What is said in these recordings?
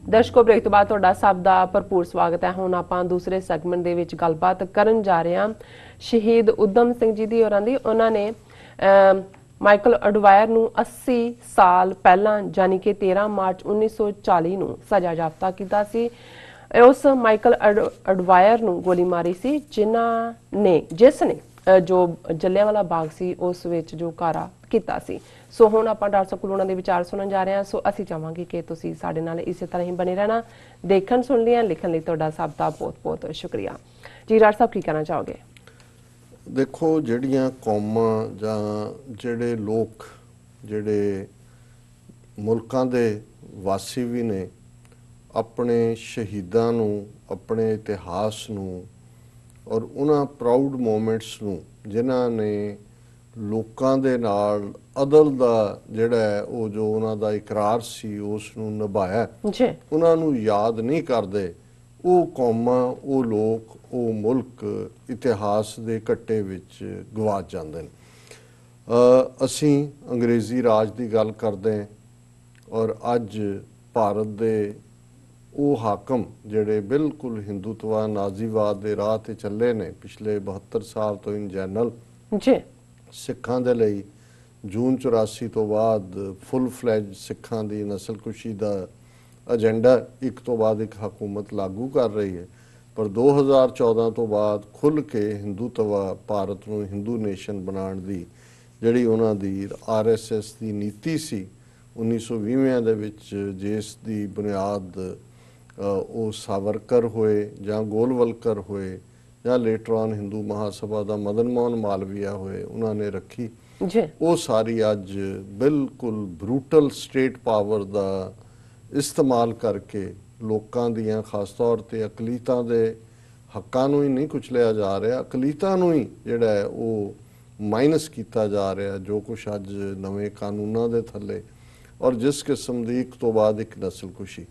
ਦਰਸ਼ਕੋ break ਤੋਂ ਬਾਅਦ ਤੁਹਾਡਾ ਸਭ ਦਾ ਭਰਪੂਰ ਸਵਾਗਤ ਹੈ। ਹੁਣ ਆਪਾਂ ਦੂਸਰੇ ਸੈਗਮੈਂਟ ਦੇ ਵਿੱਚ ਗੱਲਬਾਤ ਕਰਨ ਜਾ ਰਹੇ ਹਾਂ ਸ਼ਹੀਦ ਉਦਮ ਸਿੰਘ ਜੀ ਦੀ ਹੋਰਾਂ ਦੀ। ਉਹਨਾਂ ਨੇ ਮਾਈਕਲ ਅਡਵਾਇਰ ਨੂੰ 80 ਸਾਲ ਪਹਿਲਾਂ ਯਾਨੀ ਕਿ 13 ਮਾਰਚ 1940 ਨੂੰ ਸਜ਼ਾ ਯਾਫਤਾ ਕੀਤਾ ਸੀ। ਉਸ ਮਾਈਕਲ ਅਡਵਾਇਰ ਨੂੰ ਗੋਲੀ ਮਾਰੀ ਸੀ ਜਿਸ ਨੇ ਜੋ ਜਲਿਆਂਵਾਲਾ ਬਾਗ ਸੀ ਉਸ ਵਿੱਚ ਜੋ ਕਾਰਾ ਕੀਤਾ ਸੀ। ਸੋ ਹੁਣ ਆਪਾਂ ਡਾਕਟਰ ਸਾਹਿਬ ਕੋਲ ਉਹਨਾਂ ਦੇ ਵਿਚਾਰ ਸੁਣਨ ਜਾ ਰਹੇ ਹਾਂ। ਸੋ ਅਸੀਂ ਚਾਹਾਂਗੇ ਕਿ ਤੁਸੀਂ ਸਾਡੇ ਨਾਲ ਇਸੇ ਤਰ੍ਹਾਂ ਹੀ ਬਣੇ ਰਹਿਣਾ। ਦੇਖਣ ਸੁਣ ਲਿਆ ਲਿਖਣ ਲਈ ਤੁਹਾਡਾ ਸਭ ਦਾ ਬਹੁਤ ਬਹੁਤ ਸ਼ੁਕਰੀਆ ਜੀ। ਡਾਕਟਰ ਸਾਹਿਬ ਕੀ ਕਹਿਣਾ ਚਾਹੋਗੇ? ਦੇਖੋ, ਜਿਹੜੀਆਂ ਕੌਮਾਂ ਜਾਂ ਜਿਹੜੇ ਲੋਕ ਜਿਹੜੇ ਮੁਲਕਾਂ ਦੇ ਵਾਸੀ ਵੀ ਨੇ, ਆਪਣੇ ਸ਼ਹੀਦਾਂ ਨੂੰ, ਆਪਣੇ ਇਤਿਹਾਸ ਨੂੰ ਔਰ ਉਹਨਾਂ ਪ੍ਰਾਊਡ ਮੂਮੈਂਟਸ ਨੂੰ ਜਿਨ੍ਹਾਂ ਨੇ ਲੋਕਾਂ ਦੇ ਨਾਲ ਅਦਲ ਦਾ ਜਿਹੜਾ ਹੈ ਉਹ ਜੋ ਉਹਨਾਂ ਦਾ ਇਕਰਾਰ ਸੀ ਉਸ ਨੂੰ ਨਿਭਾਇਆ, ਉਹਨਾਂ ਨੂੰ ਯਾਦ ਨਹੀਂ ਕਰਦੇ। ਉਹ ਕੌਮਾਂ, ਉਹ ਲੋਕ, ਉਹ ਮੁਲਕ ਇਤਿਹਾਸ ਦੇ ਘੱਟੇ ਵਿੱਚ ਗਵਾਚ ਜਾਂਦੇ ਨੇ। ਅਸੀਂ ਅੰਗਰੇਜ਼ੀ ਰਾਜ ਦੀ ਗੱਲ ਕਰਦੇ ਹਾਂ ਔਰ ਅੱਜ ਭਾਰਤ ਦੇ ਉਹ ਹਾਕਮ ਜਿਹੜੇ ਬਿਲਕੁਲ ਹਿੰਦੂਤਵਾ ਨਾਜ਼ੀਵਾਦ ਦੇ ਰਾਹ ਤੇ ਚੱਲੇ ਨੇ ਪਿਛਲੇ 72 ਸਾਲ ਤੋਂ ਇਨ ਜਨਰਲ ਸਿੱਖਾਂ ਦੇ ਲਈ ਜੂਨ 84 ਤੋਂ ਬਾਅਦ ਫੁੱਲ ਫਲੈਜ ਸਿੱਖਾਂ ਦੀ ਨਸਲਕੁਸ਼ੀ ਦਾ ਏਜੰਡਾ ਇੱਕ ਤੋਂ ਬਾਅਦ ਇੱਕ ਹਕੂਮਤ ਲਾਗੂ ਕਰ ਰਹੀ ਹੈ। ਪਰ 2014 ਤੋਂ ਬਾਅਦ ਖੁੱਲ੍ਹ ਕੇ ਹਿੰਦੂਤਵਾ ਭਾਰਤ ਨੂੰ ਹਿੰਦੂ ਨੇਸ਼ਨ ਬਣਾਉਣ ਦੀ ਜਿਹੜੀ ਉਹਨਾਂ ਦੀ RSS ਦੀ ਨੀਤੀ ਸੀ 1920 ਦੇ ਵਿੱਚ, ਜਿਸ ਦੀ ਬੁਨਿਆਦ ਉਹ ਸਾਵਰਕਰ ਹੋਏ ਜਾਂ ਗੋਲਵਲਕਰ ਹੋਏ ਜਾਂ ਲੇਟਰ ਔਨ ਹਿੰਦੂ ਮਹਾਸਭਾ ਦਾ ਮਦਨ ਮੋਹਨ ਮਾਲਵੀਆ ਹੋਏ, ਉਹਨਾਂ ਨੇ ਰੱਖੀ। ਉਹ ਸਾਰੀ ਅੱਜ ਬਿਲਕੁਲ ਬਰੂਟਲ ਸਟੇਟ ਪਾਵਰ ਦਾ ਇਸਤੇਮਾਲ ਕਰਕੇ ਲੋਕਾਂ ਦੀਆਂ, ਖਾਸ ਤੌਰ ਤੇ ਅਕਲੀਤਾਂ ਦੇ ਹੱਕਾਂ ਨੂੰ ਹੀ ਨਹੀਂ ਕੁਚਲਿਆ ਜਾ ਰਿਹਾ, ਅਕਲੀਤਾਂ ਨੂੰ ਹੀ ਜਿਹੜਾ ਹੈ ਉਹ ਮਾਈਨਸ ਕੀਤਾ ਜਾ ਰਿਹਾ ਜੋ ਕੁਛ ਅੱਜ ਨਵੇਂ ਕਾਨੂੰਨਾਂ ਦੇ ਥੱਲੇ, ਔਰ ਜਿਸ ਕਿਸਮ ਦੀ ਇੱਕ ਤੋਂ ਬਾਅਦ ਇੱਕ ਨਸਲਕੁਸ਼ੀ।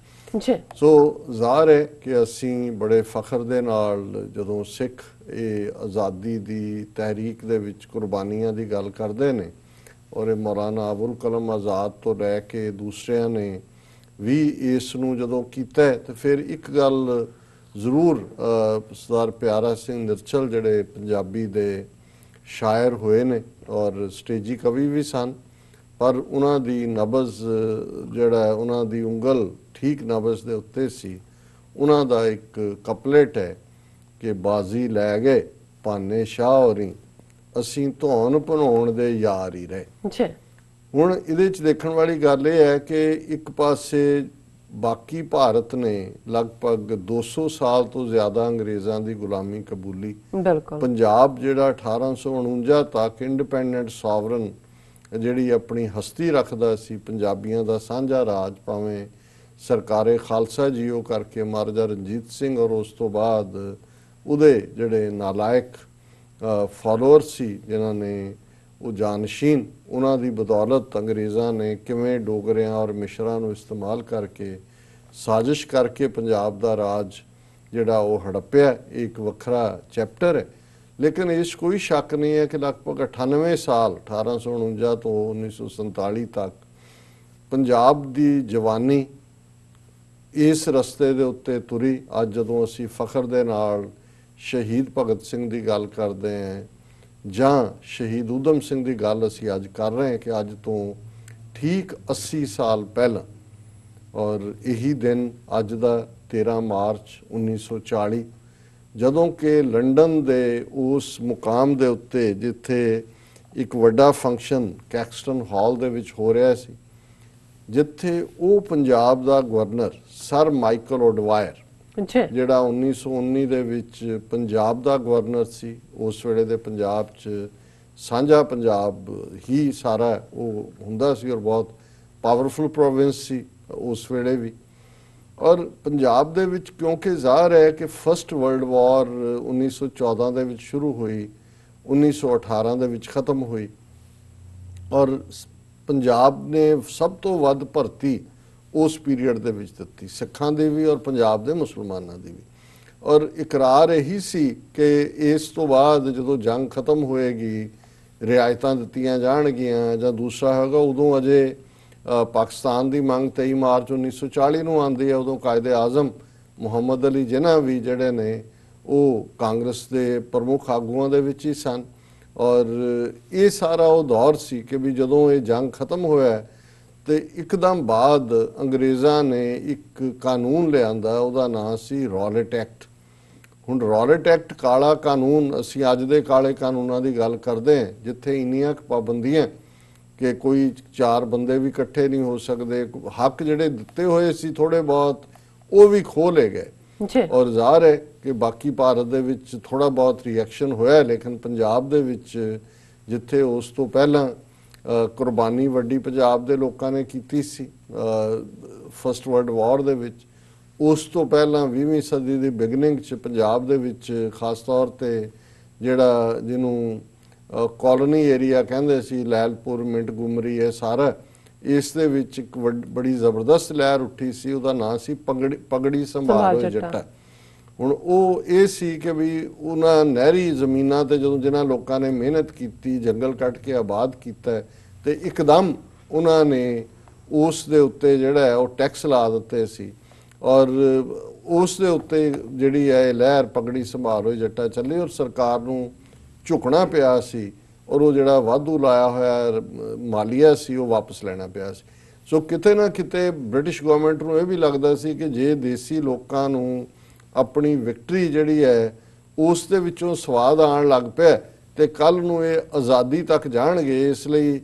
ਸੋ ਜ਼ਾਹਰ ਹੈ ਕਿ ਅਸੀਂ ਬੜੇ ਫਖਰ ਦੇ ਨਾਲ ਜਦੋਂ ਸਿੱਖ ਇਹ ਆਜ਼ਾਦੀ ਦੀ ਤਹਿਰੀਕ ਦੇ ਵਿੱਚ ਕੁਰਬਾਨੀਆਂ ਦੀ ਗੱਲ ਕਰਦੇ ਨੇ, ਔਰ ਇਹ ਮੌਲਾਨਾ ਅਬੁਲ ਕਲਮ ਆਜ਼ਾਦ ਤੋਂ ਲੈ ਕੇ ਦੂਸਰਿਆਂ ਨੇ ਵੀ ਇਸ ਨੂੰ ਜਦੋਂ ਕੀਤਾ ਤੇ ਫਿਰ ਇੱਕ ਗੱਲ ਜ਼ਰੂਰ ਸਰਦਾਰ ਪਿਆਰਾ ਸਿੰਘ ਨਿਰਚਲ ਜਿਹੜੇ ਪੰਜਾਬੀ ਦੇ ਸ਼ਾਇਰ ਹੋਏ ਨੇ ਔਰ ਸਟੇਜੀ ਕਵੀ ਵੀ ਸਨ, ਪਰ ਉਹਨਾਂ ਦੀ ਨਬਜ਼ ਜਿਹੜਾ ਉਹਨਾਂ ਦੀ ਉਂਗਲ ਠੀਕ ਨਬਜ਼ ਦੇ ਉੱਤੇ ਸੀ। ਉਹਨਾਂ ਦਾ ਇੱਕ ਕਪਲੇਟ ਹੈ ਕਿ ਬਾਜ਼ੀ ਲੈ ਗਏ ਭਾਨੇ ਸ਼ਾਹ ਹੋਰੀ, ਅਸੀਂ ਧੌਣ ਭਣਾਉਣ ਦੇ ਯਾਰ ਹੀ ਰਹੇ। ਹੁਣ ਇਹਦੇ 'ਚ ਦੇਖਣ ਵਾਲੀ ਗੱਲ ਇਹ ਹੈ ਕਿ ਇੱਕ ਪਾਸੇ ਬਾਕੀ ਭਾਰਤ ਨੇ ਲਗਭਗ 200 ਸਾਲ ਤੋਂ ਜ਼ਿਆਦਾ ਅੰਗਰੇਜ਼ਾਂ ਦੀ ਗੁਲਾਮੀ ਕਬੂਲੀ। ਪੰਜਾਬ ਜਿਹੜਾ 1849 ਤੱਕ ਇੰਡੀਪੈਂਡੈਂਟ ਸੋਵਰਨ ਜਿਹੜੀ ਆਪਣੀ ਹਸਤੀ ਰੱਖਦਾ ਸੀ, ਪੰਜਾਬੀਆਂ ਦਾ ਸਾਂਝਾ ਰਾਜ, ਭਾਵੇਂ ਸਰਕਾਰੇ ਖਾਲਸਾ ਜੀ ਉਹ ਕਰਕੇ ਮਹਾਰਾਜਾ ਰਣਜੀਤ ਸਿੰਘ ਔਰ ਉਸ ਤੋਂ ਬਾਅਦ ਉਹਦੇ ਜਿਹੜੇ ਨਾਲਾਇਕ ਫਾਲੋਅਰ ਸੀ ਜਿਨ੍ਹਾਂ ਨੇ ਉਹ ਜਾਨਸ਼ੀਨ, ਉਹਨਾਂ ਦੀ ਬਦੌਲਤ ਅੰਗਰੇਜ਼ਾਂ ਨੇ ਕਿਵੇਂ ਡੋਗਰਿਆਂ ਔਰ ਮਿਸ਼ਰਾਂ ਨੂੰ ਇਸਤੇਮਾਲ ਕਰਕੇ ਸਾਜ਼ਿਸ਼ ਕਰਕੇ ਪੰਜਾਬ ਦਾ ਰਾਜ ਜਿਹੜਾ ਉਹ ਹੜੱਪਿਆ, ਇੱਕ ਵੱਖਰਾ ਚੈਪਟਰ ਹੈ। ਲੇਕਿਨ ਇਸ ਕੋਈ ਸ਼ੱਕ ਨਹੀਂ ਹੈ ਕਿ ਲਗਭਗ 98 ਸਾਲ 1849 ਤੋਂ 1947 ਤੱਕ ਪੰਜਾਬ ਦੀ ਜਵਾਨੀ ਇਸ ਰਸਤੇ ਦੇ ਉੱਤੇ ਤੁਰੀ। ਅੱਜ ਜਦੋਂ ਅਸੀਂ ਫਖਰ ਦੇ ਨਾਲ ਸ਼ਹੀਦ ਭਗਤ ਸਿੰਘ ਦੀ ਗੱਲ ਕਰਦੇ ਹਾਂ ਜਾਂ ਸ਼ਹੀਦ ਊਧਮ ਸਿੰਘ ਦੀ ਗੱਲ ਅਸੀਂ ਅੱਜ ਕਰ ਰਹੇ ਹਾਂ ਕਿ ਅੱਜ ਤੋਂ ਠੀਕ 80 ਸਾਲ ਪਹਿਲਾਂ, ਔਰ ਇਹੀ ਦਿਨ ਅੱਜ ਦਾ 13 ਮਾਰਚ 1940 ਜਦੋਂ ਕਿ ਲੰਡਨ ਦੇ ਉਸ ਮੁਕਾਮ ਦੇ ਉੱਤੇ ਜਿੱਥੇ ਇੱਕ ਵੱਡਾ ਫੰਕਸ਼ਨ ਕੈਕਸਟਨ ਹਾਲ ਦੇ ਵਿੱਚ ਹੋ ਰਿਹਾ ਸੀ, ਜਿੱਥੇ ਉਹ ਪੰਜਾਬ ਦਾ ਗਵਰਨਰ ਸਰ ਮਾਈਕਲ ਅਡਵਾਇਰ ਜਿਹੜਾ 1919 ਦੇ ਵਿੱਚ ਪੰਜਾਬ ਦਾ ਗਵਰਨਰ ਸੀ, ਉਸ ਵੇਲੇ ਦੇ ਪੰਜਾਬ 'ਚ ਸਾਂਝਾ ਪੰਜਾਬ ਹੀ ਸਾਰਾ ਉਹ ਹੁੰਦਾ ਸੀ ਔਰ ਬਹੁਤ ਪਾਵਰਫੁਲ ਪ੍ਰੋਵਿੰਸ ਸੀ ਉਸ ਵੇਲੇ ਵੀ। ਔਰ ਪੰਜਾਬ ਦੇ ਵਿੱਚ ਕਿਉਂਕਿ ਜ਼ਾਹਰ ਹੈ ਕਿ ਫਸਟ ਵਰਲਡ ਵਾਰ 1914 ਦੇ ਵਿੱਚ ਸ਼ੁਰੂ ਹੋਈ, 1918 ਦੇ ਵਿੱਚ ਖਤਮ ਹੋਈ, ਔਰ ਪੰਜਾਬ ਨੇ ਸਭ ਤੋਂ ਵੱਧ ਭਰਤੀ ਉਸ ਪੀਰੀਅਡ ਦੇ ਵਿੱਚ ਦਿੱਤੀ, ਸਿੱਖਾਂ ਦੀ ਵੀ ਔਰ ਪੰਜਾਬ ਦੇ ਮੁਸਲਮਾਨਾਂ ਦੀ ਵੀ। ਔਰ ਇਕਰਾਰ ਇਹੀ ਸੀ ਕਿ ਇਸ ਤੋਂ ਬਾਅਦ ਜਦੋਂ ਜੰਗ ਖਤਮ ਹੋਏਗੀ, ਰਿਆਇਤਾਂ ਦਿੱਤੀਆਂ ਜਾਣਗੀਆਂ ਜਾਂ ਦੂਸਰਾ ਹੋਗਾ, ਉਦੋਂ ਅਜੇ ਪਾਕਿਸਤਾਨ ਦੀ ਮੰਗ 23 ਮਾਰਚ 1940 ਨੂੰ ਆਉਂਦੀ ਹੈ। ਉਦੋਂ ਕਾਇਦੇ ਆਜ਼ਮ ਮੁਹੰਮਦ ਅਲੀ ਜਿਨ੍ਹਾਂ ਵੀ ਜਿਹੜੇ ਨੇ ਉਹ ਕਾਂਗਰਸ ਦੇ ਪ੍ਰਮੁੱਖ ਆਗੂਆਂ ਦੇ ਵਿੱਚ ਹੀ ਸਨ। ਔਰ ਇਹ ਸਾਰਾ ਉਹ ਦੌਰ ਸੀ ਕਿ ਵੀ ਜਦੋਂ ਇਹ ਜੰਗ ਖਤਮ ਹੋਇਆ ਤੇ ਇੱਕਦਮ ਬਾਅਦ ਅੰਗਰੇਜ਼ਾਂ ਨੇ ਇੱਕ ਕਾਨੂੰਨ ਲਿਆਂਦਾ, ਉਹਦਾ ਨਾਂ ਸੀ ਰੌਲਟ ਐਕਟ। ਹੁਣ ਰੌਲਟ ਐਕਟ ਕਾਲਾ ਕਾਨੂੰਨ, ਅਸੀਂ ਅੱਜ ਦੇ ਕਾਲੇ ਕਾਨੂੰਨਾਂ ਦੀ ਗੱਲ ਕਰਦੇ ਹਾਂ ਜਿੱਥੇ ਇੰਨੀਆਂ ਪਾਬੰਦੀਆਂ ਕਿ ਕੋਈ 4 ਬੰਦੇ ਵੀ ਇਕੱਠੇ ਨਹੀਂ ਹੋ ਸਕਦੇ, ਹੱਕ ਜਿਹੜੇ ਦਿੱਤੇ ਹੋਏ ਸੀ ਥੋੜੇ ਬਹੁਤ ਉਹ ਵੀ ਖੋਹ ਲਏ ਗਏ। ਔਰ ਜ਼ਾਹਰ ਹੈ ਕਿ ਬਾਕੀ ਭਾਰਤ ਦੇ ਵਿੱਚ ਥੋੜਾ ਬਹੁਤ ਰਿਐਕਸ਼ਨ ਹੋਇਆ, ਲੇਕਿਨ ਪੰਜਾਬ ਦੇ ਵਿੱਚ ਜਿੱਥੇ ਉਸ ਤੋਂ ਪਹਿਲਾਂ ਕੁਰਬਾਨੀ ਵੱਡੀ ਪੰਜਾਬ ਦੇ ਲੋਕਾਂ ਨੇ ਕੀਤੀ ਸੀ ਫਸਟ ਵਰਲਡ ਵਾਰ ਦੇ ਵਿੱਚ, ਉਸ ਤੋਂ ਪਹਿਲਾਂ 20ਵੀਂ ਸਦੀ ਦੀ ਬਿਗਨਿੰਗ 'ਚ ਪੰਜਾਬ ਦੇ ਵਿੱਚ ਖਾਸ ਤੌਰ ਤੇ ਜਿਹੜਾ ਜਿਹਨੂੰ ਕਾਲੋਨੀ ਏਰੀਆ ਕਹਿੰਦੇ ਸੀ, ਲੈਲਪੁਰ, ਮਿੰਟ ਗੁਮਰੀ, ਇਹ ਸਾਰਾ ਇਸ ਦੇ ਵਿੱਚ ਇੱਕ ਬੜੀ ਜ਼ਬਰਦਸਤ ਲਹਿਰ ਉੱਠੀ ਸੀ। ਉਹਦਾ ਨਾਂ ਸੀ ਪਗੜੀ ਸੰਭਾਲੋ ਜੱਟਾ। ਹੁਣ ਉਹ ਇਹ ਸੀ ਕਿ ਵੀ ਉਹਨਾਂ ਨਹਿਰੀ ਜ਼ਮੀਨਾਂ ਤੇ ਜਦੋਂ ਜਿਨ੍ਹਾਂ ਲੋਕਾਂ ਨੇ ਮਿਹਨਤ ਕੀਤੀ, ਜੰਗਲ ਕੱਟ ਕੇ ਆਬਾਦ ਕੀਤਾ ਤੇ ਇੱਕਦਮ ਉਹਨਾਂ ਨੇ ਉਸ ਦੇ ਉੱਤੇ ਜਿਹੜਾ ਹੈ ਉਹ ਟੈਕਸ ਲਾ ਦਿੱਤੇ ਸੀ। ਔਰ ਉਸ ਦੇ ਉੱਤੇ ਜਿਹੜੀ ਹੈ ਲਹਿਰ ਪਗੜੀ ਸੰਭਾਲੋ ਜੱਟਾ ਚੱਲੀ ਔਰ ਸਰਕਾਰ ਨੂੰ ਝੁਕਣਾ ਪਿਆ ਸੀ ਔਰ ਉਹ ਜਿਹੜਾ ਵਾਧੂ ਲਾਇਆ ਹੋਇਆ ਮਾਲੀਆ ਸੀ ਉਹ ਵਾਪਸ ਲੈਣਾ ਪਿਆ ਸੀ। ਸੋ ਕਿਤੇ ਨਾ ਕਿਤੇ ਬ੍ਰਿਟਿਸ਼ ਗਵਰਨਮੈਂਟ ਨੂੰ ਇਹ ਵੀ ਲੱਗਦਾ ਸੀ ਕਿ ਜੇ ਦੇਸੀ ਲੋਕਾਂ ਨੂੰ ਆਪਣੀ ਵਿਕਟਰੀ ਜਿਹੜੀ ਹੈ ਉਸ ਦੇ ਵਿੱਚੋਂ ਸਵਾਦ ਆਉਣ ਲੱਗ ਪਿਆ ਤੇ ਕੱਲ ਨੂੰ ਇਹ ਆਜ਼ਾਦੀ ਤੱਕ ਜਾਣਗੇ। ਇਸ ਲਈ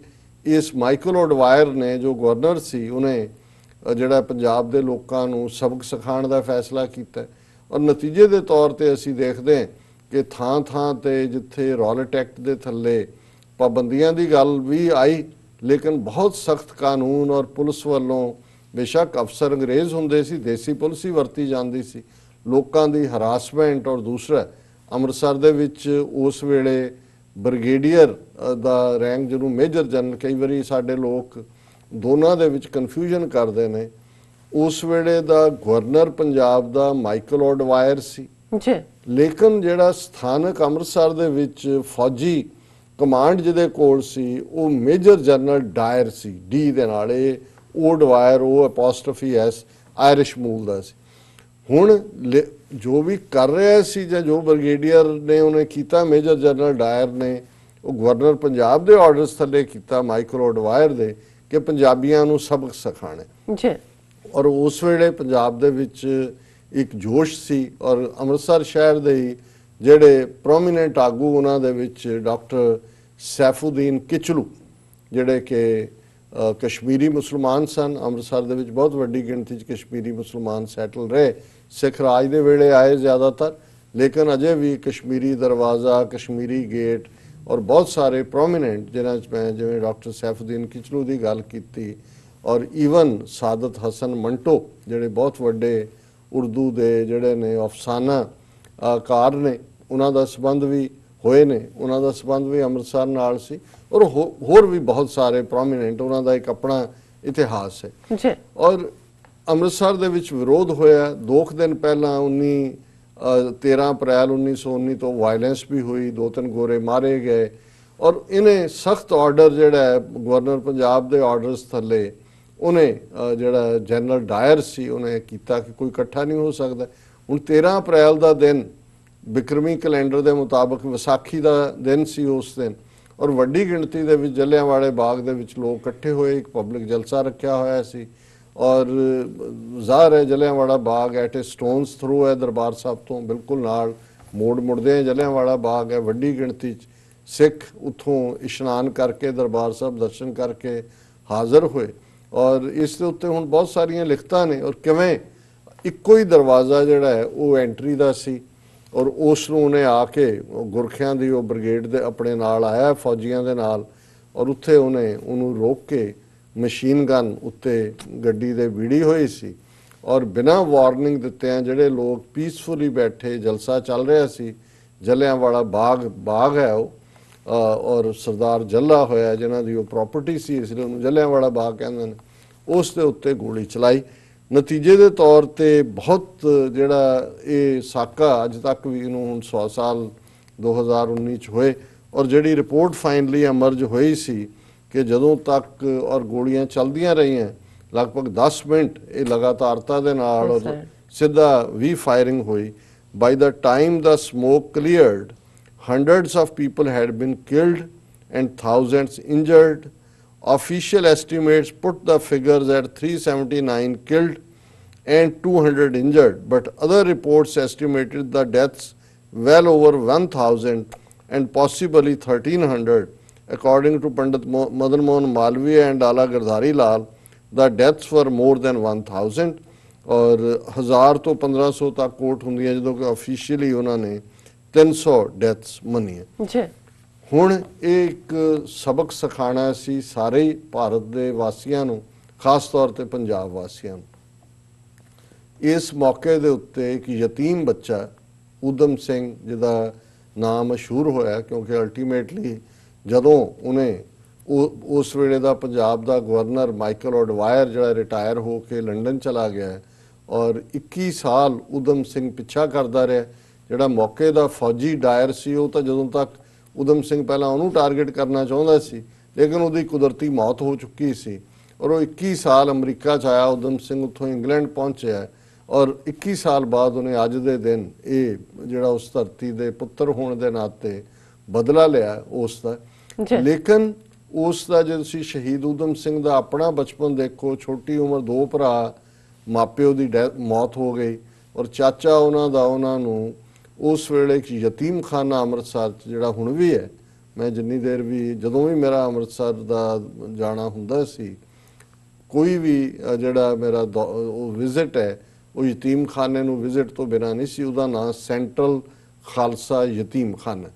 ਇਸ ਮਾਈਕਲ ਓਡਵਾਇਰ ਨੇ ਜੋ ਗਵਰਨਰ ਸੀ ਉਹਨੇ ਜਿਹੜਾ ਪੰਜਾਬ ਦੇ ਲੋਕਾਂ ਨੂੰ ਸਬਕ ਸਿਖਾਉਣ ਦਾ ਫੈਸਲਾ ਕੀਤਾ ਔਰ ਨਤੀਜੇ ਦੇ ਤੌਰ ਤੇ ਅਸੀਂ ਦੇਖਦੇ ਹਾਂ ਕਿ ਥਾਂ ਥਾਂ ਤੇ ਜਿੱਥੇ ਰੌਲਟ ਐਕਟ ਦੇ ਥੱਲੇ ਪਾਬੰਦੀਆਂ ਦੀ ਗੱਲ ਵੀ ਆਈ, ਲੇਕਿਨ ਬਹੁਤ ਸਖਤ ਕਾਨੂੰਨ ਔਰ ਪੁਲਿਸ ਵੱਲੋਂ ਬੇਸ਼ੱਕ ਅਫਸਰ ਅੰਗਰੇਜ਼ ਹੁੰਦੇ ਸੀ, ਦੇਸੀ ਪੁਲਿਸ ਹੀ ਵਰਤੀ ਜਾਂਦੀ ਸੀ, ਲੋਕਾਂ ਦੀ ਹਰਾਸਮੈਂਟ। ਔਰ ਦੂਸਰਾ ਅੰਮ੍ਰਿਤਸਰ ਦੇ ਵਿੱਚ ਉਸ ਵੇਲੇ ਬ੍ਰਿਗੇਡੀਅਰ ਦਾ ਰੈਂਕ ਜਿਹਨੂੰ ਮੇਜਰ ਜਨਰਲ, ਕਈ ਵਾਰੀ ਸਾਡੇ ਲੋਕ ਦੋਨਾਂ ਦੇ ਵਿੱਚ ਕਨਫਿਊਜ਼ਨ ਕਰਦੇ ਨੇ, ਉਸ ਵੇਲੇ ਦਾ ਗਵਰਨਰ ਪੰਜਾਬ ਦਾ ਮਾਈਕਲ ਓਡਵਾਇਰ ਸੀ ਲੇਕਿਨ ਜਿਹੜਾ ਸਥਾਨਕ ਅੰਮ੍ਰਿਤਸਰ ਦੇ ਵਿੱਚ ਫੌਜੀ ਕਮਾਂਡ ਜਿਹਦੇ ਕੋਲ ਸੀ ਉਹ ਮੇਜਰ ਜਨਰਲ ਡਾਇਰ ਸੀ, ਡੀ ਦੇ ਨਾਲ। ਇਹ ਓਡਵਾਇਰ ਉਹ ਅਪੋਸਟ੍ਰਫੀ ਐਸ ਆਇਰਿਸ਼ ਮੂਲ ਦਾ ਸੀ। ਹੁਣ ਜੋ ਵੀ ਕਰ ਰਿਹਾ ਸੀ ਜਾਂ ਜੋ ਬ੍ਰਿਗੇਡੀਅਰ ਨੇ ਉਹਨੇ ਕੀਤਾ, ਮੇਜਰ ਜਨਰਲ ਡਾਇਰ ਨੇ, ਉਹ ਗਵਰਨਰ ਪੰਜਾਬ ਦੇ ਆਰਡਰਸ ਥੱਲੇ ਕੀਤਾ ਮਾਈਕਲ ਓਡਵਾਇਰ ਦੇ ਕਿ ਪੰਜਾਬੀਆਂ ਨੂੰ ਸਬਕ ਸਿਖਾਣੇ। ਔਰ ਉਸ ਵੇਲੇ ਪੰਜਾਬ ਦੇ ਵਿੱਚ ਇੱਕ ਜੋਸ਼ ਸੀ ਔਰ ਅੰਮ੍ਰਿਤਸਰ ਸ਼ਹਿਰ ਦੇ ਹੀ ਜਿਹੜੇ ਪ੍ਰੋਮੀਨੈਂਟ ਆਗੂ ਉਹਨਾਂ ਦੇ ਵਿੱਚ ਡਾਕਟਰ ਸੈਫੂਦੀਨ ਕਿਚਲੂ ਜਿਹੜੇ ਕਿ ਕਸ਼ਮੀਰੀ ਮੁਸਲਮਾਨ ਸਨ। ਅੰਮ੍ਰਿਤਸਰ ਦੇ ਵਿੱਚ ਬਹੁਤ ਵੱਡੀ ਗਿਣਤੀ 'ਚ ਕਸ਼ਮੀਰੀ ਮੁਸਲਮਾਨ ਸੈਟਲ ਰਹੇ, ਸਿੱਖ ਰਾਜ ਦੇ ਵੇਲੇ ਆਏ ਜ਼ਿਆਦਾਤਰ, ਲੇਕਿਨ ਅਜੇ ਵੀ ਕਸ਼ਮੀਰੀ ਦਰਵਾਜ਼ਾ, ਕਸ਼ਮੀਰੀ ਗੇਟ ਔਰ ਬਹੁਤ ਸਾਰੇ ਪ੍ਰੋਮੀਨੈਂਟ ਜਿਨ੍ਹਾਂ 'ਚ ਮੈਂ ਜਿਵੇਂ ਡਾਕਟਰ ਸੈਫੂਦੀਨ ਕਿਚਲੂ ਦੀ ਗੱਲ ਕੀਤੀ ਔਰ ਈਵਨ ਸਾਦਤ ਹਸਨ ਮੰਟੋ ਜਿਹੜੇ ਬਹੁਤ ਵੱਡੇ ਉਰਦੂ ਦੇ ਜਿਹੜੇ ਨੇ ਅਫਸਾਨਾਕਾਰ ਨੇ, ਉਹਨਾਂ ਦਾ ਸੰਬੰਧ ਵੀ ਹੋਏ ਨੇ, ਉਹਨਾਂ ਦਾ ਸੰਬੰਧ ਵੀ ਅੰਮ੍ਰਿਤਸਰ ਨਾਲ ਸੀ ਔਰ ਹੋਰ ਵੀ ਬਹੁਤ ਸਾਰੇ ਪ੍ਰੋਮੀਨੈਂਟ, ਉਹਨਾਂ ਦਾ ਇੱਕ ਆਪਣਾ ਇਤਿਹਾਸ ਹੈ। ਔਰ ਅੰਮ੍ਰਿਤਸਰ ਦੇ ਵਿੱਚ ਵਿਰੋਧ ਹੋਇਆ 2 ਦਿਨ ਪਹਿਲਾਂ 13 ਅਪ੍ਰੈਲ 1919 ਤੋਂ ਵਾਇਲੈਂਸ ਵੀ ਹੋਈ, 2-3 ਗੋਰੇ ਮਾਰੇ ਗਏ ਔਰ ਇਹਨੇ ਸਖਤ ਆਰਡਰ ਜਿਹੜਾ ਹੈ ਗਵਰਨਰ ਪੰਜਾਬ ਦੇ ਆਰਡਰਸ ਥੱਲੇ ਉਹਨੇ ਜਿਹੜਾ ਜਨਰਲ ਡਾਇਰ ਸੀ ਉਹਨੇ ਕੀਤਾ ਕਿ ਕੋਈ ਇਕੱਠਾ ਨਹੀਂ ਹੋ ਸਕਦਾ। ਹੁਣ 13 ਅਪ੍ਰੈਲ ਦਾ ਦਿਨ ਬਿਕਰਮੀ ਕੈਲੰਡਰ ਦੇ ਮੁਤਾਬਕ ਵਿਸਾਖੀ ਦਾ ਦਿਨ ਸੀ ਉਸ ਦਿਨ ਔਰ ਵੱਡੀ ਗਿਣਤੀ ਦੇ ਵਿੱਚ ਜਲਿਆਂਵਾਲੇ ਬਾਗ ਦੇ ਵਿੱਚ ਲੋਕ ਇਕੱਠੇ ਹੋਏ, ਇੱਕ ਪਬਲਿਕ ਜਲਸਾ ਰੱਖਿਆ ਹੋਇਆ ਸੀ ਔਰ ਜ਼ਾਹਰ ਹੈ Jallianwala Bagh at a stones through ਹੈ ਦਰਬਾਰ ਸਾਹਿਬ ਤੋਂ ਬਿਲਕੁਲ ਨਾਲ ਮੁੜਦੇ ਜਲਿਆਂਵਾਲਾ ਬਾਗ ਹੈ। ਵੱਡੀ ਗਿਣਤੀ 'ਚ ਸਿੱਖ ਉੱਥੋਂ ਇਸ਼ਨਾਨ ਕਰਕੇ ਦਰਬਾਰ ਸਾਹਿਬ ਦਰਸ਼ਨ ਕਰਕੇ ਹਾਜ਼ਰ ਹੋਏ ਔਰ ਇਸ ਦੇ ਉੱਤੇ ਹੁਣ ਬਹੁਤ ਸਾਰੀਆਂ ਲਿਖਤਾਂ ਨੇ ਔਰ ਕਿਵੇਂ ਇੱਕੋ ਹੀ ਦਰਵਾਜ਼ਾ ਜਿਹੜਾ ਹੈ ਉਹ ਐਂਟਰੀ ਦਾ ਸੀ ਔਰ ਉਸ ਨੂੰ ਉਹਨੇ ਆ ਕੇ ਗੁਰਖਿਆਂ ਦੀ ਉਹ ਬ੍ਰਿਗੇਡ ਦੇ ਆਪਣੇ ਨਾਲ ਆਇਆ ਫੌਜੀਆਂ ਦੇ ਨਾਲ ਔਰ ਉੱਥੇ ਉਹਨੂੰ ਰੋਕ ਕੇ ਮਸ਼ੀਨ ਗਨ ਉੱਤੇ ਗੱਡੀ ਦੇ ਵੀੜੀ ਹੋਈ ਸੀ ਔਰ ਬਿਨਾਂ ਵਾਰਨਿੰਗ ਦਿੱਤਿਆਂ ਜਿਹੜੇ ਲੋਕ ਪੀਸਫੁਲੀ ਬੈਠੇ, ਜਲਸਾ ਚੱਲ ਰਿਹਾ ਸੀ, ਜਲਿਆਂਵਾਲਾ ਬਾਗ ਹੈ ਉਹ ਔਰ ਸਰਦਾਰ ਜੱਲਾ ਹੋਇਆ ਜਿਨ੍ਹਾਂ ਦੀ ਉਹ ਪ੍ਰਾਪਰਟੀ ਸੀ ਇਸ ਲਈ ਉਹਨੂੰ ਜਲਿਆਂਵਾਲਾ ਬਾਗ ਕਹਿੰਦੇ ਨੇ, ਉਸ ਦੇ ਉੱਤੇ ਗੋਲੀ ਚਲਾਈ। ਨਤੀਜੇ ਦੇ ਤੌਰ ਤੇ ਬਹੁਤ ਜਿਹੜਾ ਇਹ ਸਾਕਾ ਅੱਜ ਤੱਕ ਵੀ ਇਹਨੂੰ ਹੁਣ 100 ਸਾਲ 2019 ਚ ਹੋਏ ਔਰ ਜਿਹੜੀ ਰਿਪੋਰਟ ਫਾਈਨਲੀ ਅਮਰਜ ਹੋਈ ਸੀ कि जदों तक और गोलियां चलदियां रहियां लगभग 10 मिनट ये लगातारता दे नाल Yes, और sir. सिद्धा भी फायरिंग हुई। By the time the smoke cleared hundreds of people had been killed and thousands injured. Official estimates put the figures at 379 killed and 200 injured, but other reports estimated the deaths well over 1,000 and possibly 1,300. According to Pandit Madan Mohan Malviya and Ala Girdhari Lal, the deaths were more than 1,000 और 1000 ਤੋਂ 1500 ਤੱਕ ਕੋਟ ਹੁੰਦੀਆਂ ਜਦੋਂ ਕਿ officially ਉਹਨਾਂ ਨੇ 300 deaths ਮੰਨੀਆਂ। ਜੀ ਹੁਣ ਇਹ ਇੱਕ ਸਬਕ ਸਿਖਾਣਾ ਸੀ ਸਾਰੇ ਹੀ ਭਾਰਤ ਦੇ ਵਾਸੀਆਂ ਨੂੰ, ਖਾਸ ਤੌਰ ਤੇ ਪੰਜਾਬ ਵਾਸੀਆਂ ਨੂੰ। ਇਸ ਮੌਕੇ ਦੇ ਉੱਤੇ ਇੱਕ ਯਤੀਮ ਬੱਚਾ ਊਧਮ ਸਿੰਘ ਜਿਹਦਾ ਨਾਮ ਮਸ਼ਹੂਰ ਹੋਇਆ ਕਿਉਂਕਿ ਅਲਟੀਮੇਟਲੀ ਜਦੋਂ ਉਹਨੇ ਉਸ ਵੇਲੇ ਦਾ ਪੰਜਾਬ ਦਾ ਗਵਰਨਰ ਮਾਈਕਲ ਔਡਵਾਇਰ ਜਿਹੜਾ ਰਿਟਾਇਰ ਹੋ ਕੇ ਲੰਡਨ ਚਲਾ ਗਿਆ ਔਰ 21 ਸਾਲ ਊਧਮ ਸਿੰਘ ਪਿੱਛਾ ਕਰਦਾ ਰਿਹਾ। ਜਿਹੜਾ ਮੌਕੇ ਦਾ ਫੌਜੀ ਡਾਇਰ ਸੀ ਉਹ ਤਾਂ ਜਦੋਂ ਤੱਕ ਊਧਮ ਸਿੰਘ ਪਹਿਲਾਂ ਉਹਨੂੰ ਟਾਰਗੇਟ ਕਰਨਾ ਚਾਹੁੰਦਾ ਸੀ ਲੇਕਿਨ ਉਹਦੀ ਕੁਦਰਤੀ ਮੌਤ ਹੋ ਚੁੱਕੀ ਸੀ ਔਰ ਉਹ 21 ਸਾਲ ਅਮਰੀਕਾ 'ਚ ਆਇਆ। ਊਧਮ ਸਿੰਘ ਉੱਥੋਂ ਇੰਗਲੈਂਡ ਪਹੁੰਚਿਆ ਔਰ 21 ਸਾਲ ਬਾਅਦ ਉਹਨੇ ਅੱਜ ਦੇ ਦਿਨ ਇਹ ਜਿਹੜਾ ਉਸ ਧਰਤੀ ਦੇ ਪੁੱਤਰ ਹੋਣ ਦੇ ਨਾਤੇ ਬਦਲਾ ਲਿਆ ਉਸ ਦਾ। ਲੇਕਿਨ ਉਸ ਦਾ ਜੇ ਤੁਸੀਂ ਸ਼ਹੀਦ ਊਧਮ ਸਿੰਘ ਦਾ ਆਪਣਾ ਬਚਪਨ ਦੇਖੋ, ਛੋਟੀ ਉਮਰ 2 ਭਰਾ, ਮਾਪਿਓ ਦੀ ਮੌਤ ਹੋ ਗਈ ਔਰ ਚਾਚਾ ਉਹਨਾਂ ਦਾ ਉਹਨਾਂ ਨੂੰ ਉਸ ਵੇਲੇ ਇੱਕ ਯਤੀਮਖਾਨਾ ਅੰਮ੍ਰਿਤਸਰ 'ਚ ਜਿਹੜਾ ਹੁਣ ਵੀ ਹੈ, ਮੈਂ ਜਿੰਨੀ ਦੇਰ ਵੀ ਜਦੋਂ ਵੀ ਮੇਰਾ ਅੰਮ੍ਰਿਤਸਰ ਦਾ ਜਾਣਾ ਹੁੰਦਾ ਸੀ ਕੋਈ ਵੀ ਜਿਹੜਾ ਮੇਰਾ ਉਹ ਵਿਜ਼ਿਟ ਹੈ ਉਹ ਯਤੀਮਖਾਨੇ ਨੂੰ ਵਿਜ਼ਿਟ ਤੋਂ ਬਿਨਾਂ ਨਹੀਂ ਸੀ। ਉਹਦਾ ਨਾਂ ਸੈਂਟਰਲ ਖਾਲਸਾ ਯਤੀਮਖਾਨਾ,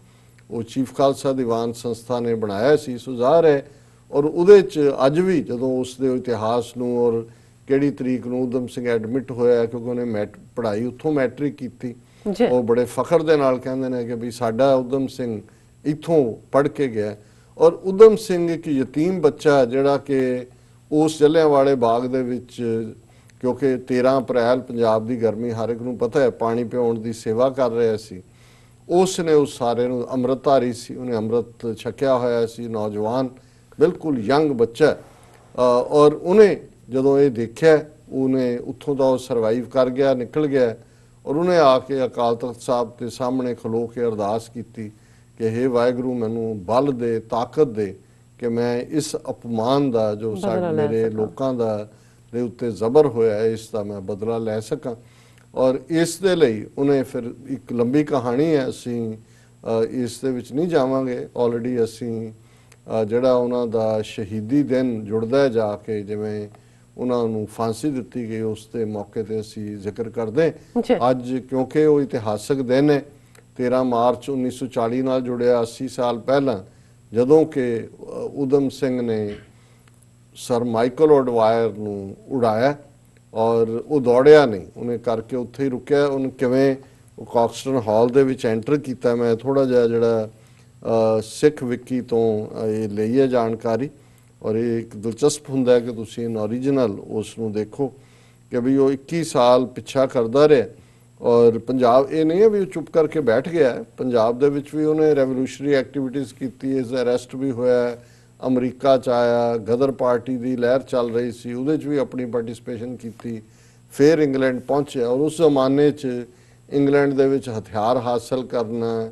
ਉਹ ਚੀਫ ਖਾਲਸਾ ਦੀਵਾਨ ਸੰਸਥਾ ਨੇ ਬਣਾਇਆ ਸੀ। ਸੋ ਜ਼ਾਹਰ ਹੈ ਔਰ ਉਹਦੇ 'ਚ ਅੱਜ ਵੀ ਜਦੋਂ ਉਸ ਦੇ ਇਤਿਹਾਸ ਨੂੰ ਔਰ ਕਿਹੜੀ ਤਰੀਕ ਨੂੰ ਊਧਮ ਸਿੰਘ ਐਡਮਿਟ ਹੋਇਆ ਕਿਉਂਕਿ ਉਹਨੇ ਪੜ੍ਹਾਈ ਉੱਥੋਂ ਮੈਟ੍ਰਿਕ ਕੀਤੀ, ਉਹ ਬੜੇ ਫਖਰ ਦੇ ਨਾਲ ਕਹਿੰਦੇ ਨੇ ਕਿ ਵੀ ਸਾਡਾ ਊਧਮ ਸਿੰਘ ਇੱਥੋਂ ਪੜ੍ਹ ਕੇ ਗਿਆ। ਔਰ ਊਧਮ ਸਿੰਘ ਇੱਕ ਯਤੀਮ ਬੱਚਾ ਜਿਹੜਾ ਕਿ ਉਸ ਜਲਿਆਂਵਾਲੇ ਬਾਗ ਦੇ ਵਿੱਚ ਕਿਉਂਕਿ 13 ਅਪ੍ਰੈਲ ਪੰਜਾਬ ਦੀ ਗਰਮੀ ਹਰ ਇੱਕ ਨੂੰ ਪਤਾ ਹੈ ਪਾਣੀ ਪਿਆਉਣ ਦੀ ਸੇਵਾ ਕਰ ਰਿਹਾ ਸੀ, ਉਸ ਨੇ ਉਸ ਸਾਰੇ ਨੂੰ ਅੰਮ੍ਰਿਤਧਾਰੀ ਸੀ, ਉਹਨੇ ਅੰਮ੍ਰਿਤ ਛਕਿਆ ਹੋਇਆ ਸੀ, ਨੌਜਵਾਨ ਬਿਲਕੁਲ ਯੰਗ ਬੱਚਾ। ਔਰ ਉਹਨੇ ਜਦੋਂ ਇਹ ਦੇਖਿਆ ਉਹਨੇ ਉੱਥੋਂ ਦਾ ਉਹ ਸਰਵਾਈਵ ਕਰ ਗਿਆ, ਨਿਕਲ ਗਿਆ ਔਰ ਉਹਨੇ ਆ ਕੇ ਅਕਾਲ ਤਖਤ ਸਾਹਿਬ ਦੇ ਸਾਹਮਣੇ ਖਲੋ ਕੇ ਅਰਦਾਸ ਕੀਤੀ ਕਿ ਹੇ ਵਾਹਿਗੁਰੂ ਮੈਨੂੰ ਬਲ ਦੇ, ਤਾਕਤ ਦੇ ਕਿ ਮੈਂ ਇਸ ਅਪਮਾਨ ਦਾ ਜੋ ਮੇਰੇ ਲੋਕਾਂ ਦਾ ਦੇ ਉੱਤੇ ਜ਼ਬਰ ਹੋਇਆ ਇਸ ਦਾ ਮੈਂ ਬਦਲਾ ਲੈ ਸਕਾਂ। ਔਰ ਇਸ ਦੇ ਲਈ ਉਹਨੇ ਫਿਰ ਇੱਕ ਲੰਬੀ ਕਹਾਣੀ ਹੈ, ਅਸੀਂ ਇਸ ਦੇ ਵਿੱਚ ਨਹੀਂ ਜਾਵਾਂਗੇ। ਆਲਰੇਡੀ ਅਸੀਂ ਜਿਹੜਾ ਉਹਨਾਂ ਦਾ ਸ਼ਹੀਦੀ ਦਿਨ ਜੁੜਦਾ ਜਾ ਕੇ ਜਿਵੇਂ ਉਹਨਾਂ ਨੂੰ ਫਾਂਸੀ ਦਿੱਤੀ ਗਈ ਉਸ ਦੇ ਮੌਕੇ ਤੇ ਅਸੀਂ ਜ਼ਿਕਰ ਕਰਦੇ ਅੱਜ ਕਿਉਂਕਿ ਉਹ ਇਤਿਹਾਸਕ ਦਿਨ ਹੈ 13 ਮਾਰਚ 1940 ਨਾਲ ਜੁੜਿਆ 80 ਸਾਲ ਪਹਿਲਾਂ ਜਦੋਂ ਕਿ ਊਧਮ ਸਿੰਘ ਨੇ ਸਰ ਮਾਈਕਲ ਔਡਵਾਇਰ ਨੂੰ ਉਡਾਇਆ ਔਰ ਉਹ ਦੌੜਿਆ ਨਹੀਂ, ਉਹਨੇ ਕਰਕੇ ਉੱਥੇ ਹੀ ਰੁਕਿਆ। ਉਹਨੇ ਕਿਵੇਂ ਉਹ ਕਾਕਸਟਨ ਹਾਲ ਦੇ ਵਿੱਚ ਐਂਟਰ ਕੀਤਾ, ਮੈਂ ਥੋੜਾ ਜਿਹਾ ਜਿਹੜਾ ਸਿੱਖ ਵਿਕੀ ਤੋਂ ਇਹ ਲਈ ਹੈ ਜਾਣਕਾਰੀ ਔਰ ਇਹ ਇੱਕ ਦਿਲਚਸਪ ਹੁੰਦਾ ਹੈ ਕਿ ਤੁਸੀਂ ਓਰੀਜਨਲ ਉਸ ਨੂੰ ਦੇਖੋ ਕਿ ਵੀ ਉਹ 21 ਸਾਲ ਪਿੱਛਾ ਕਰਦਾ ਰਿਹਾ ਔਰ ਪੰਜਾਬ ਇਹ ਨਹੀਂ ਹੈ ਵੀ ਉਹ ਚੁੱਪ ਕਰਕੇ ਬੈਠ ਗਿਆ। ਪੰਜਾਬ ਦੇ ਵਿੱਚ ਵੀ ਉਹਨੇ ਰੈਵੋਲੂਸ਼ਨਰੀ ਐਕਟੀਵਿਟੀਜ਼ ਕੀਤੀ, ਇਸ ਦਾ ਅਰੈਸਟ ਵੀ ਹੋਇਆ, ਅਮਰੀਕਾ 'ਚ ਆਇਆ, ਗਦਰ ਪਾਰਟੀ ਦੀ ਲਹਿਰ ਚੱਲ ਰਹੀ ਸੀ ਉਹਦੇ 'ਚ ਵੀ ਆਪਣੀ ਪਾਰਟਿਸਪੇਸ਼ਨ ਕੀਤੀ, ਫਿਰ ਇੰਗਲੈਂਡ ਪਹੁੰਚਿਆ ਔਰ ਉਸ ਜ਼ਮਾਨੇ 'ਚ ਇੰਗਲੈਂਡ ਦੇ ਵਿੱਚ ਹਥਿਆਰ ਹਾਸਲ ਕਰਨਾ,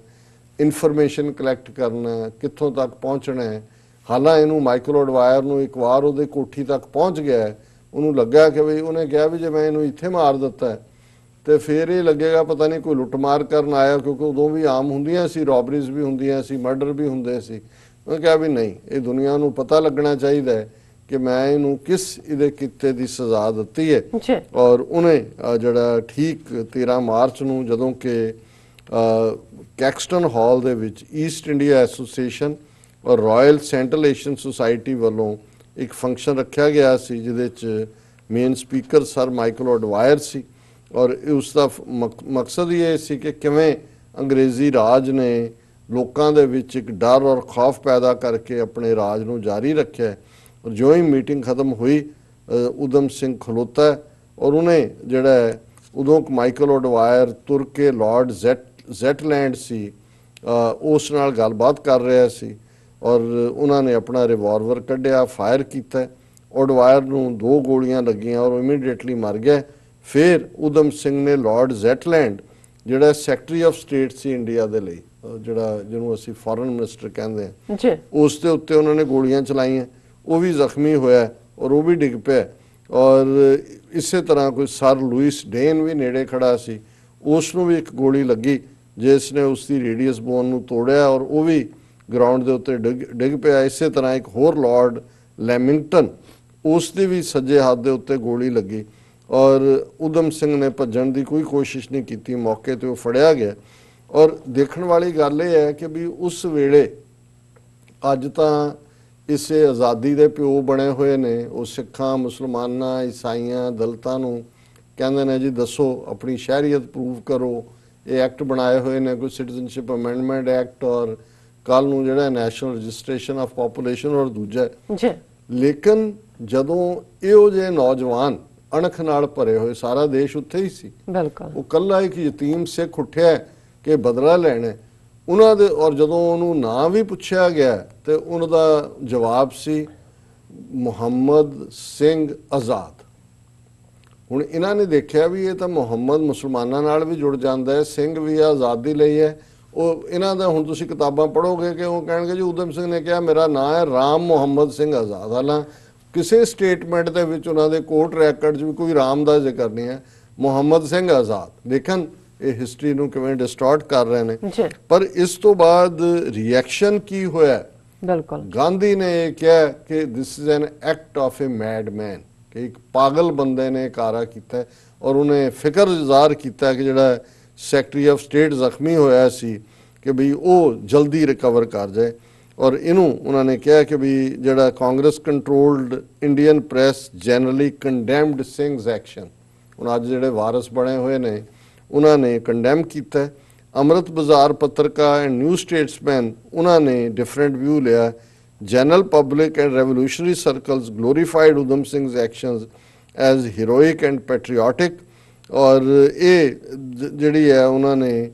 ਇਨਫੋਰਮੇਸ਼ਨ ਕਲੈਕਟ ਕਰਨਾ, ਕਿੱਥੋਂ ਤੱਕ ਪਹੁੰਚਣਾ ਹੈ। ਹਾਲਾਂਕਿ ਇਹਨੂੰ ਮਾਈਕਲ ਔਡਵਾਇਰ ਨੂੰ ਇੱਕ ਵਾਰ ਉਹਦੇ ਕੋਠੀ ਤੱਕ ਪਹੁੰਚ ਗਿਆ, ਉਹਨੂੰ ਲੱਗਾ ਕਿ ਵੀ ਉਹਨੇ ਕਿਹਾ ਵੀ ਜੇ ਮੈਂ ਇਹਨੂੰ ਇੱਥੇ ਮਾਰ ਦਿੱਤਾ ਤੇ ਫਿਰ ਇਹ ਲੱਗੇਗਾ ਪਤਾ ਨਹੀਂ ਕੋਈ ਲੁੱਟਮਾਰ ਕਰਨ ਆਇਆ ਕਿਉਂਕਿ ਉਦੋਂ ਵੀ ਆਮ ਹੁੰਦੀਆਂ ਸੀ, ਰੋਬਰੀਜ਼ ਵੀ ਹੁੰਦੀਆਂ ਸੀ, ਮਰਡਰ ਵੀ ਹੁੰਦੇ ਸੀ। ਉਹਨੇ ਕਿਹਾ ਵੀ ਨਹੀਂ, ਇਹ ਦੁਨੀਆ ਨੂੰ ਪਤਾ ਲੱਗਣਾ ਚਾਹੀਦਾ ਹੈ ਕਿ ਮੈਂ ਇਹਨੂੰ ਕਿਸ ਇਹਦੇ ਕਿੱਤੇ ਦੀ ਸਜ਼ਾ ਦਿੱਤੀ ਹੈ। ਔਰ ਉਹਨੇ ਜਿਹੜਾ ਠੀਕ 13 ਮਾਰਚ ਨੂੰ ਜਦੋਂ ਕਿ ਕੈਕਸਟਨ ਹਾਲ ਦੇ ਵਿੱਚ ਈਸਟ ਇੰਡੀਆ ਐਸੋਸੀਏਸ਼ਨ ਔਰ ਰਾਇਲ ਸੈਂਟਰਲ ਏਸ਼ੀਅਨ ਸੁਸਾਇਟੀ ਵੱਲੋਂ ਇੱਕ ਫੰਕਸ਼ਨ ਰੱਖਿਆ ਗਿਆ ਸੀ ਜਿਹਦੇ 'ਚ ਮੇਨ ਸਪੀਕਰ ਸਰ ਮਾਈਕਲ ਔਡਵਾਇਰ ਸੀ ਔਰ ਉਸ ਦਾ ਮਕਸਦ ਇਹ ਸੀ ਕਿ ਕਿਵੇਂ ਅੰਗਰੇਜ਼ੀ ਰਾਜ ਨੇ ਲੋਕਾਂ ਦੇ ਵਿੱਚ ਇੱਕ ਡਰ ਔਰ ਖੌਫ ਪੈਦਾ ਕਰਕੇ ਆਪਣੇ ਰਾਜ ਨੂੰ ਜਾਰੀ ਰੱਖਿਆ। ਔਰ ਜਿਉਂ ਹੀ ਮੀਟਿੰਗ ਖਤਮ ਹੋਈ ਊਧਮ ਸਿੰਘ ਖਲੋਤਾ ਔਰ ਉਹਨੇ ਜਿਹੜਾ ਉਦੋਂ ਮਾਈਕਲ ਔਡਵਾਇਰ ਤੁਰ ਕੇ ਲਾਰਡ ਜ਼ੈਟਲੈਂਡ ਸੀ ਉਸ ਨਾਲ ਗੱਲਬਾਤ ਕਰ ਰਿਹਾ ਸੀ ਔਰ ਉਹਨਾਂ ਨੇ ਆਪਣਾ ਰਿਵਾਲਵਰ ਕੱਢਿਆ, ਫਾਇਰ ਕੀਤਾ। ਉਡਵਾਇਰ ਨੂੰ 2 ਗੋਲੀਆਂ ਲੱਗੀਆਂ ਔਰ ਇਮੀਡੀਏਟਲੀ ਮਰ ਗਿਆ। ਫਿਰ ਉਦਮ ਸਿੰਘ ਨੇ ਲਾਰਡ ਜ਼ੈਟਲੈਂਡ ਜਿਹੜਾ secretary of state C India ਦੇ ਲਈ, ਜਿਹੜਾ ਜਿਹਨੂੰ ਅਸੀਂ ਫੋਰਨ ਮਿਨਿਸਟਰ ਕਹਿੰਦੇ ਹਾਂ, ਜੀ ਉਸ ਦੇ ਉੱਤੇ ਉਹਨਾਂ ਨੇ ਗੋਲੀਆਂ ਚਲਾਈਆਂ। ਉਹ ਵੀ ਜ਼ਖਮੀ ਹੋਇਆ ਔਰ ਉਹ ਵੀ ਡਿੱਗ ਪਿਆ। ਔਰ ਇਸੇ ਤਰ੍ਹਾਂ ਕੋਈ ਸਰ ਲੂਇਸ ਡੇਨ ਵੀ ਨੇੜੇ ਖੜਾ ਸੀ, ਉਸ ਨੂੰ ਵੀ ਇੱਕ ਗੋਲੀ ਲੱਗੀ ਜਿਸ ਨੇ ਉਸ ਦੀ ਰੇਡੀਅਸ ਬੋਨ ਨੂੰ ਤੋੜਿਆ ਔਰ ਉਹ ਵੀ ਗਰਾਊਂਡ ਦੇ ਉੱਤੇ ਡਿੱਗ ਪਿਆ। ਇਸੇ ਤਰ੍ਹਾਂ ਇੱਕ ਹੋਰ ਲਾਰਡ ਲੈਮਿੰਗਟਨ, ਉਸ ਦੀ ਵੀ ਸੱਜੇ ਹੱਥ ਦੇ ਉੱਤੇ ਗੋਲੀ ਲੱਗੀ ਔਰ ਉਦਮ ਸਿੰਘ ਨੇ ਭੱਜਣ ਦੀ ਕੋਈ ਕੋਸ਼ਿਸ਼ ਨਹੀਂ ਕੀਤੀ, ਮੌਕੇ ਤੇ ਉਹ ਫੜਿਆ ਗਿਆ। ਔਰ ਦੇਖਣ ਵਾਲੀ ਗੱਲ ਇਹ ਹੈ ਕਿ ਵੀ ਉਸ ਵੇਲੇ, ਅੱਜ ਤਾਂ ਇਸੇ ਆਜ਼ਾਦੀ ਦੇ ਪਿਓ ਬਣੇ ਹੋਏ ਨੇ, ਉਹ ਸਿੱਖਾਂ, ਮੁਸਲਮਾਨਾਂ, ਈਸਾਈਆਂ, ਦਲਿਤਾਂ ਨੂੰ ਕਹਿੰਦੇ ਨੇ ਜੀ ਦੱਸੋ ਆਪਣੀ ਸ਼ਹਿਰੀਅਤ ਪ੍ਰੂਵ ਕਰੋ। ਇਹ ਐਕਟ ਬਣਾਏ ਹੋਏ ਨੇ, ਕੋਈ ਸਿਟੀਜ਼ਨਸ਼ਿਪ ਅਮੈਂਡਮੈਂਟ ਐਕਟ ਔਰ ਕੱਲ ਨੂੰ ਜਿਹੜਾ ਨੈਸ਼ਨਲ ਰਜਿਸਟ੍ਰੇਸ਼ਨ ਆਫ ਪਾਪੂਲੇਸ਼ਨ ਔਰ ਦੂਜਾ। ਲੇਕਿਨ ਜਦੋਂ ਇਹੋ ਜਿਹੇ ਨੌਜਵਾਨ ਅਣਖ ਨਾਲ ਭਰੇ ਹੋਏ, ਸਾਰਾ ਦੇਸ਼ ਉੱਥੇ ਹੀ ਸੀ, ਬਿਲਕੁਲ, ਉਹ ਕੱਲਾ ਇੱਕ ਯਤੀਮ ਸਿੱਖ ਉੱਠਿਆ ਕਿ ਬਦਲਾ ਲੈਣਾ ਉਹਨਾਂ ਦੇ। ਔਰ ਜਦੋਂ ਉਹਨੂੰ ਨਾਂ ਵੀ ਪੁੱਛਿਆ ਗਿਆ ਤੇ ਉਹਨਾਂ ਦਾ ਜਵਾਬ ਸੀ ਮੁਹੰਮਦ ਸਿੰਘ ਆਜ਼ਾਦ। ਹੁਣ ਇਹਨਾਂ ਨੇ ਦੇਖਿਆ ਵੀ ਇਹ ਤਾਂ ਮੁਹੰਮਦ ਮੁਸਲਮਾਨਾਂ ਨਾਲ ਵੀ ਜੁੜ ਜਾਂਦਾ ਹੈ, ਸਿੰਘ ਵੀ ਆਜ਼ਾਦੀ ਲਈ ਹੈ। ਉਹ ਇਹਨਾਂ ਦਾ ਹੁਣ ਤੁਸੀਂ ਕਿਤਾਬਾਂ ਪੜ੍ਹੋਗੇ ਕਿ ਉਹ ਕਹਿਣਗੇ ਜੀ ਉਦਮ ਸਿੰਘ ਨੇ ਕਿਹਾ ਮੇਰਾ ਨਾਂ ਹੈ ਰਾਮ ਮੁਹੰਮਦ ਸਿੰਘ ਆਜ਼ਾਦ। ਹਾਲਾਂ ਕਿਸੇ ਸਟੇਟਮੈਂਟ ਦੇ ਵਿੱਚ ਉਹਨਾਂ ਦੇ ਕੋਰਟ ਰੈਕਰਡ 'ਚ ਵੀ ਕੋਈ ਰਾਮ ਦਾ ਜ਼ਿਕਰ ਨਹੀਂ ਹੈ, ਮੁਹੰਮਦ ਸਿੰਘ ਆਜ਼ਾਦ। ਦੇਖਣ ਇਹ ਹਿਸਟਰੀ ਨੂੰ ਕਿਵੇਂ ਡਿਸਟੋਰਟ ਕਰ ਰਹੇ ਨੇ। ਪਰ ਇਸ ਤੋਂ ਬਾਅਦ ਰਿਐਕਸ਼ਨ ਕੀ ਹੋਇਆ? ਬਿਲਕੁਲ, ਗਾਂਧੀ ਨੇ ਇਹ ਕਿਹਾ ਕਿ this is an act of a madman, ਕਿ ਇੱਕ ਪਾਗਲ ਬੰਦੇ ਨੇ ਕਾਰਾ ਕੀਤਾ। ਔਰ ਉਹਨੇ ਫਿਕਰ ਜ਼ਾਹਰ ਕੀਤਾ ਕਿ ਜਿਹੜਾ ਸੈਕਟਰੀ ਆਫ ਸਟੇਟ ਜ਼ਖਮੀ ਹੋਇਆ ਸੀ ਕਿ ਵੀ ਉਹ ਜਲਦੀ ਰਿਕਵਰ ਕਰ ਜਾਏ। ਔਰ ਇਹਨੂੰ ਉਹਨਾਂ ਨੇ ਕਿਹਾ ਕਿ ਵੀ ਜਿਹੜਾ Congress controlled Indian press generally condemned Singh's action. ਹੁਣ ਅੱਜ ਜਿਹੜੇ ਵਾਰਸ ਬਣੇ ਹੋਏ ਨੇ ਉਹਨਾਂ ਨੇ ਕੰਡੈਮ ਕੀਤਾ। ਅੰਮ੍ਰਿਤ ਬਾਜ਼ਾਰ ਪੱਤਰਕਾਰ ਐਂਡ ਨਿਊ ਸਟੇਟਸਮੈਨ ਉਹਨਾਂ ਨੇ ਡਿਫਰੈਂਟ ਵਿਊ ਲਿਆ। General public and revolutionary circles glorified Udham Singh's actions as heroic and patriotic. ਔਰ ਇਹ ਜਿਹੜੀ ਹੈ ਉਹਨਾਂ ਨੇ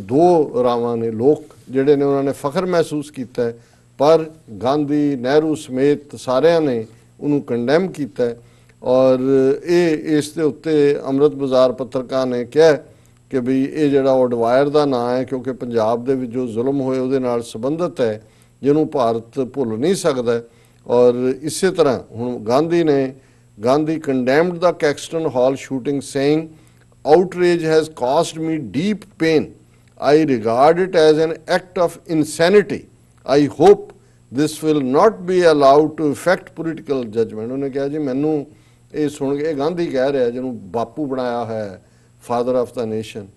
2 ਰਾਵਾਂ ਨੇ, ਲੋਕ ਜਿਹੜੇ ਨੇ ਉਹਨਾਂ ਨੇ ਫਖਰ ਮਹਿਸੂਸ ਕੀਤਾ, ਪਰ ਗਾਂਧੀ, ਨਹਿਰੂ ਸਮੇਤ ਸਾਰਿਆਂ ਨੇ ਉਹਨੂੰ ਕੰਡੈਮ ਕੀਤਾ। ਔਰ ਇਹ ਇਸ ਦੇ ਉੱਤੇ ਅੰਮ੍ਰਿਤ ਬਾਜ਼ਾਰ ਪੱਤਰਕਾਰ ਨੇ ਕਿਹਾ ਕਿ ਵੀ ਇਹ ਜਿਹੜਾ ਉਡਵਾਇਰ ਦਾ ਨਾਂ ਹੈ ਕਿਉਂਕਿ ਪੰਜਾਬ ਦੇ ਵਿੱਚ ਜੋ ਜ਼ੁਲਮ ਹੋਏ ਉਹਦੇ ਨਾਲ ਸੰਬੰਧਿਤ ਹੈ, ਜਿਹਨੂੰ ਭਾਰਤ ਭੁੱਲ ਨਹੀਂ ਸਕਦਾ। ਔਰ ਇਸੇ ਤਰ੍ਹਾਂ ਹੁਣ Gandhi condemned the Caxton Hall shooting, saying, outrage has caused me deep pain. I regard it as an act of insanity. I hope this will not be allowed to affect political judgment. ਉਹਨੇ ਕਿਹਾ ਜੀ ਮੈਨੂੰ ਇਹ ਸੁਣ ਕੇ, ਗਾਂਧੀ ਕਹਿ ਰਿਹਾ ਜਿਹਨੂੰ ਬਾਪੂ ਬਣਾਇਆ ਹੈ, ਫਾਦਰ ਆਫ ਦਾ ਨੇਸ਼ਨ,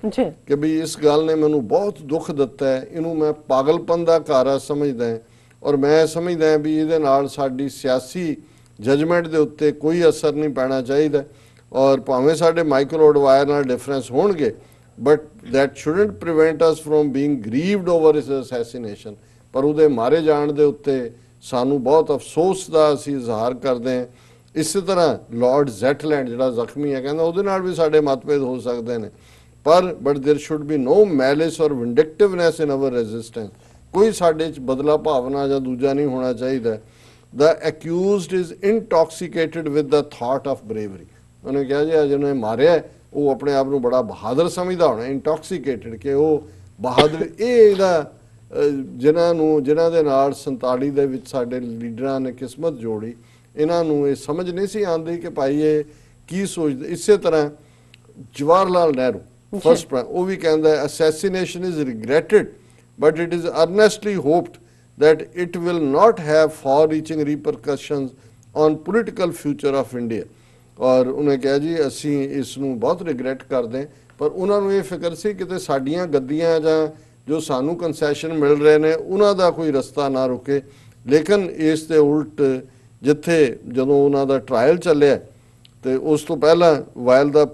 ਕਿ ਵੀ ਇਸ ਗੱਲ ਨੇ ਮੈਨੂੰ ਬਹੁਤ ਦੁੱਖ ਦਿੱਤਾ ਹੈ, ਇਹਨੂੰ ਮੈਂ ਪਾਗਲਪਨ ਦਾ ਕਾਰਾ ਸਮਝਦਾ ਹਾਂ। ਔਰ ਮੈਂ ਸਮਝਦਾ ਵੀ ਇਹਦੇ ਨਾਲ ਸਾਡੀ ਸਿਆਸੀ ਜਜਮੈਂਟ ਦੇ ਉੱਤੇ ਕੋਈ ਅਸਰ ਨਹੀਂ ਪੈਣਾ ਚਾਹੀਦਾ। ਔਰ ਭਾਵੇਂ ਸਾਡੇ ਮਾਈਕਲ ਉਡਵਾਇਰ ਨਾਲ ਡਿਫਰੈਂਸ ਹੋਣਗੇ, but that shouldn't prevent us from being grieved over his assassination. ਪਰ ਉਹਦੇ ਮਾਰੇ ਜਾਣ ਦੇ ਉੱਤੇ ਸਾਨੂੰ ਬਹੁਤ ਅਫਸੋਸ ਦਾ ਅਸੀਂ ਇਜ਼ਹਾਰ ਕਰਦੇ ਹਾਂ। ਇਸੇ ਤਰ੍ਹਾਂ ਲਾਰਡ ਜ਼ੈਟਲੈਂਡ ਜਿਹੜਾ ਜ਼ਖਮੀ ਹੈ, ਕਹਿੰਦਾ ਉਹਦੇ ਨਾਲ ਵੀ ਸਾਡੇ ਮਤਭੇਦ ਹੋ ਸਕਦੇ ਨੇ, ਪਰ ਬਟ ਦੇਰ ਸ਼ੁੱਡ ਬੀ ਨੋ ਮੈਲਿਸ ਔਰ ਵਿੰਡਿਕਟਿਵਨੈਸ ਇਨ ਅਵਰ ਰੈਜ਼ਿਸਟੈਂਸ। ਕੋਈ ਸਾਡੇ 'ਚ ਬਦਲਾ ਭਾਵਨਾ ਜਾਂ ਦੂਜਾ ਨਹੀਂ ਹੋਣਾ ਚਾਹੀਦਾ। The accused is intoxicated with the thought of bravery. ਉਹਨੇ ਕਿਹਾ ਜੀ ਜਿਹਨੇ ਮਾਰਿਆ ਉਹ ਆਪਣੇ ਆਪ ਨੂੰ ਬੜਾ ਬਹਾਦਰ ਸਮਝਦਾ ਹੋਣਾ, ਇੰਟੌਕਸੀਕੇਟਡ, ਕਿ ਉਹ ਬਹਾਦਰ। ਇਹ ਇਹਦਾ ਜਿਨ੍ਹਾਂ ਦੇ ਨਾਲ 47 ਦੇ ਵਿੱਚ ਸਾਡੇ ਲੀਡਰਾਂ ਨੇ ਕਿਸਮਤ ਜੋੜੀ, ਇਹਨਾਂ ਨੂੰ ਇਹ ਸਮਝ ਨਹੀਂ ਸੀ ਆਉਂਦੀ ਕਿ ਭਾਈ ਇਹ ਕੀ ਸੋਚਦੇ। ਇਸੇ ਤਰ੍ਹਾਂ ਜਵਾਹਰ ਲਾਲ ਨਹਿਰੂ ਫਸਟ, ਉਹ ਵੀ ਕਹਿੰਦਾ assassination is regretted but it is earnestly hoped that it will not have far-reaching repercussions on political future of India. ਔਰ ਉਹਨੇ ਕਿਹਾ ਜੀ ਅਸੀਂ ਇਸ ਨੂੰ ਬਹੁਤ ਰਿਗਰੈਟ ਕਰਦੇ, ਪਰ ਉਹਨਾਂ ਨੂੰ ਇਹ ਫਿਕਰ ਸੀ ਕਿਤੇ ਸਾਡੀਆਂ ਗੱਦੀਆਂ ਜਾਂ ਜੋ ਸਾਨੂੰ ਕੰਸੈਸ਼ਨ ਮਿਲ ਰਹੇ ਨੇ ਉਹਨਾਂ ਦਾ ਕੋਈ ਰਸਤਾ ਨਾ ਰੁਕੇ। ਲੇਕਿਨ ਇਸ ਦੇ ਉਲਟ ਜਿੱਥੇ ਜਦੋਂ ਉਹਨਾਂ ਦਾ ਟ੍ਰਾਇਲ ਚੱਲਿਆ ਤੇ ਉਸ ਤੋਂ ਪਹਿਲਾਂ ਵਾਇਲ ਦਾ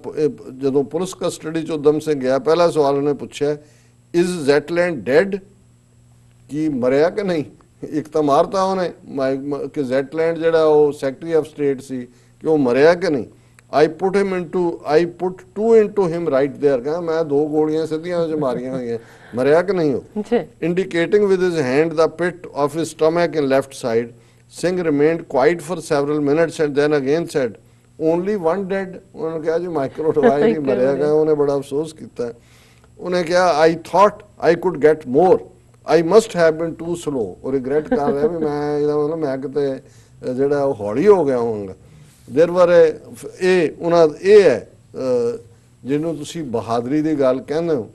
ਜਦੋਂ ਪੁਲਿਸ ਕਸਟਡੀ 'ਚ ਉਦਮ ਸਿੰਘ ਗਿਆ, ਪਹਿਲਾ ਸਵਾਲ ਉਹਨੇ ਪੁੱਛਿਆ, ਇਜ਼ ਜ਼ੈਟਲੈਂਡ ਡੈਡ, ਕੀ ਮਰਿਆ ਕਿ ਨਹੀਂ? ਇੱਕ ਤਾਂ ਮਾਰਤਾ ਉਹਨੇ ਕਿ ਜ਼ੈਟਲੈਂਡ ਜਿਹੜਾ ਉਹ ਸੈਕਟਰੀ ਆਫ ਸਟੇਟ ਸੀ, ਕਿ ਉਹ ਮਰਿਆ ਕਿ ਨਹੀਂ। I put two into him right there. ਕਹਿੰਦਾ ਮੈਂ 2 ਗੋਲੀਆਂ ਸਿੱਧੀਆਂ ਵਿੱਚ ਮਾਰੀਆਂ ਹੋਈਆਂ, ਮਰਿਆ ਕਿ ਨਹੀਂ ਉਹ? ਜੀ Indicating with his hand the pit of his stomach in left side, Singh remained quiet for several minutes and then again said, only one dead. ਉਹਨੇ ਕਿਹਾ ਜੀ ਮਾਈਕਲ ਅਡਵਾਇਰ ਹੀ ਮਰਿਆ ਗਿਆ। ਉਹਨੇ ਬੜਾ ਅਫਸੋਸ ਕੀਤਾ। ਉਹਨੇ ਕਿਹਾ I thought I could get more. I must have been too slow. ਉਹ ਰਿਗਰੈਟ ਕਰ ਰਿਹਾ ਵੀ ਮੈਂ ਇਹਦਾ ਮਤਲਬ ਮੈਂ ਕਿਤੇ ਜਿਹੜਾ ਉਹ ਹੌਲੀ ਹੋ ਗਿਆ ਹੋਊਂਗਾ। ਦੇਰ ਵਰ ਇਹ ਉਹਨਾਂ ਇਹ ਹੈ ਜਿਹਨੂੰ ਤੁਸੀਂ ਬਹਾਦਰੀ ਦੀ ਗੱਲ ਕਹਿੰਦੇ ਹੋ।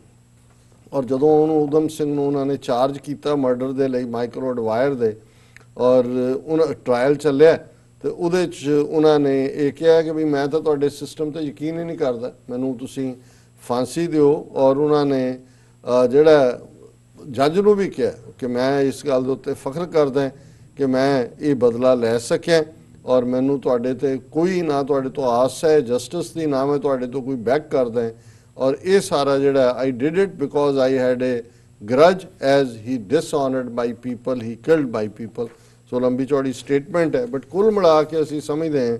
ਔਰ ਜਦੋਂ ਉਹਨੂੰ ਉਦਮ ਸਿੰਘ ਨੂੰ ਉਹਨਾਂ ਨੇ ਚਾਰਜ ਕੀਤਾ ਮਰਡਰ ਦੇ ਲਈ ਮਾਈਕਲ ਅਡਵਾਇਰ ਦੇ, ਔਰ ਉਹਨਾਂ ਟ੍ਰਾਇਲ ਚੱਲਿਆ ਤੇ ਉਹਦੇ 'ਚ ਉਹਨਾਂ ਨੇ ਇਹ ਕਿਹਾ ਕਿ ਵੀ ਮੈਂ ਤਾਂ ਤੁਹਾਡੇ ਸਿਸਟਮ ਤੇ ਯਕੀਨ ਹੀ ਨਹੀਂ ਕਰਦਾ, ਮੈਨੂੰ ਤੁਸੀਂ ਫਾਂਸੀ ਦਿਓ। ਔਰ ਉਹਨਾਂ ਨੇ ਜਿਹੜਾ ਜੱਜ ਨੂੰ ਵੀ ਕਿਹਾ ਕਿ ਮੈਂ ਇਸ ਗੱਲ ਦੇ ਉੱਤੇ ਫਖਰ ਕਰਦਾ ਕਿ ਮੈਂ ਇਹ ਬਦਲਾ ਲੈ ਸਕਿਆ ਔਰ ਮੈਨੂੰ ਤੁਹਾਡੇ ਤੇ ਕੋਈ ਨਾ ਤੁਹਾਡੇ ਤੋਂ ਆਸ ਹੈ ਜਸਟਿਸ ਦੀ, ਨਾ ਮੈਂ ਤੁਹਾਡੇ ਤੋਂ ਕੋਈ ਬੈਕ ਕਰਦਾ। ਔਰ ਇਹ ਸਾਰਾ ਜਿਹੜਾ I did it because I had A grudge as he dishonored my people, he killed my people। ਸੋ ਲੰਬੀ ਚੌੜੀ ਸਟੇਟਮੈਂਟ ਹੈ, ਬਟ ਕੁੱਲ ਮਿਲਾ ਕੇ ਅਸੀਂ ਸਮਝਦੇ ਹਾਂ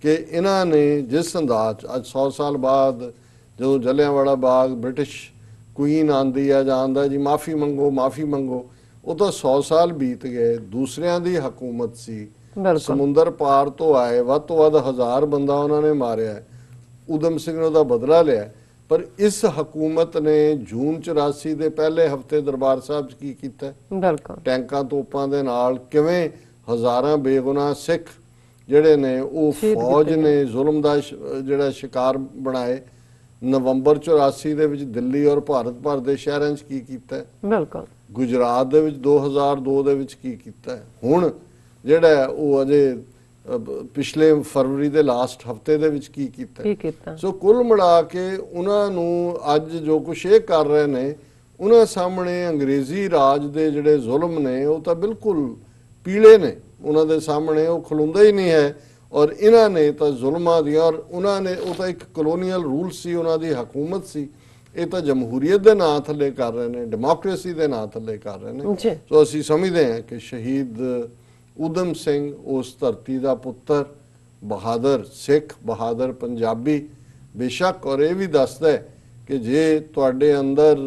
ਕਿ ਇਹਨਾਂ ਨੇ ਜਿਸ ਅੰਦਾਜ਼ ਅੱਜ 100 ਸਾਲ ਬਾਅਦ ਜਦੋਂ ਜਲਿਆਂਵਾਲਾ ਬਾਗ ਬ੍ਰਿਟਿਸ਼ ਕੁਈਨ ਆਂਦੀ ਹੈ ਜਾਂ ਆਂਦਾ ਜੀ ਮਾਫੀ ਮੰਗੋ, ਉਹ ਤਾਂ 100 ਸਾਲ ਬੀਤ ਗਏ। ਦੂਸਰਿਆਂ ਦੀ ਹਕੂਮਤ ਸੀ, ਸਮੁੰਦਰ ਪਾਰ ਤੋਂ ਆਏ, ਵੱਧ ਤੋਂ ਵੱਧ 1000 ਬੰਦਾ ਉਹਨਾਂ ਨੇ ਮਾਰਿਆ। ਉਦਮ ਸਿੰਘ ਨੇ ਉਹਦਾ ਬਦਲਾ ਲਿਆ। ਪਰ ਇਸ ਹਕੂਮਤ ਨੇ ਜੂਨ 84 ਦੇ ਪਹਿਲੇ ਹਫਤੇ ਦਰਬਾਰ ਸਾਹਿਬ 'ਚ ਕੀ ਕੀਤਾ? ਬਿਲਕੁਲ ਟੈਂਕਾਂ ਤੋਪਾਂ ਦੇ ਨਾਲ ਕਿਵੇਂ ਹਜ਼ਾਰਾਂ ਬੇਗੁਨਾਹ ਸਿੱਖ ਜਿਹੜੇ ਨੇ ਉਹ ਫੌਜ ਨੇ ਜ਼ੁਲਮ ਦਾ ਜਿਹੜਾ ਸ਼ਿਕਾਰ ਬਣਾਏ। ਨਵੰਬਰ 84 ਦੇ ਵਿੱਚ ਦਿੱਲੀ ਔਰ ਭਾਰਤ ਭਰ ਦੇ ਸ਼ਹਿਰਾਂ 'ਚ ਕੀ ਕੀਤਾ? ਬਿਲਕੁਲ ਗੁਜਰਾਤ ਦੇ ਵਿੱਚ 2002 ਦੇ ਵਿੱਚ ਕੀ ਕੀਤਾ? ਹੁਣ ਜਿਹੜਾ ਉਹ ਅਜੇ ਪਿਛਲੇ ਫਰਵਰੀ ਦੇ ਲਾਸਟ ਹਫਤੇ ਦੇ ਵਿੱਚ ਕੀ ਕੀਤਾ? ਸੋ ਕੁੱਲ ਮਿਲਾ ਕੇ ਉਹਨਾਂ ਨੂੰ ਅੱਜ ਜੋ ਕੁਛ ਇਹ ਕਰ ਰਹੇ ਨੇ ਉਹਨਾਂ ਸਾਹਮਣੇ ਅੰਗਰੇਜ਼ੀ ਰਾਜ ਦੇ ਜਿਹੜੇ ਜ਼ੁਲਮ ਨੇ ਉਹ ਤਾਂ ਬਿਲਕੁਲ ਪੀਲੇ ਨੇ, ਉਹਨਾਂ ਦੇ ਸਾਹਮਣੇ ਉਹ ਖਲੋਂਦਾ ਹੀ ਨਹੀਂ ਹੈ। ਔਰ ਇਹਨਾਂ ਨੇ ਤਾਂ ਜ਼ੁਲਮਾਂ ਦੀਆਂ, ਔਰ ਉਹਨਾਂ ਨੇ ਉਹ ਤਾਂ ਇੱਕ ਕਲੋਨੀਅਲ ਰੂਲ ਸੀ, ਉਹਨਾਂ ਦੀ ਹਕੂਮਤ ਸੀ। ਇਹ ਤਾਂ ਜਮਹੂਰੀਅਤ ਦੇ ਨਾਂ ਥੱਲੇ ਕਰ ਰਹੇ ਨੇ, ਡੈਮੋਕ੍ਰੇਸੀ ਦੇ ਨਾਂ ਥੱਲੇ ਕਰ ਰਹੇ ਨੇ। ਸੋ ਅਸੀਂ ਸਮਝਦੇ ਹਾਂ ਕਿ ਸ਼ਹੀਦ ਉਦਮ ਸਿੰਘ ਉਸ ਧਰਤੀ ਦਾ ਪੁੱਤਰ, ਬਹਾਦਰ ਸਿੱਖ, ਬਹਾਦਰ ਪੰਜਾਬੀ ਬੇਸ਼ੱਕ। ਔਰ ਇਹ ਵੀ ਦੱਸਦਾ ਕਿ ਜੇ ਤੁਹਾਡੇ ਅੰਦਰ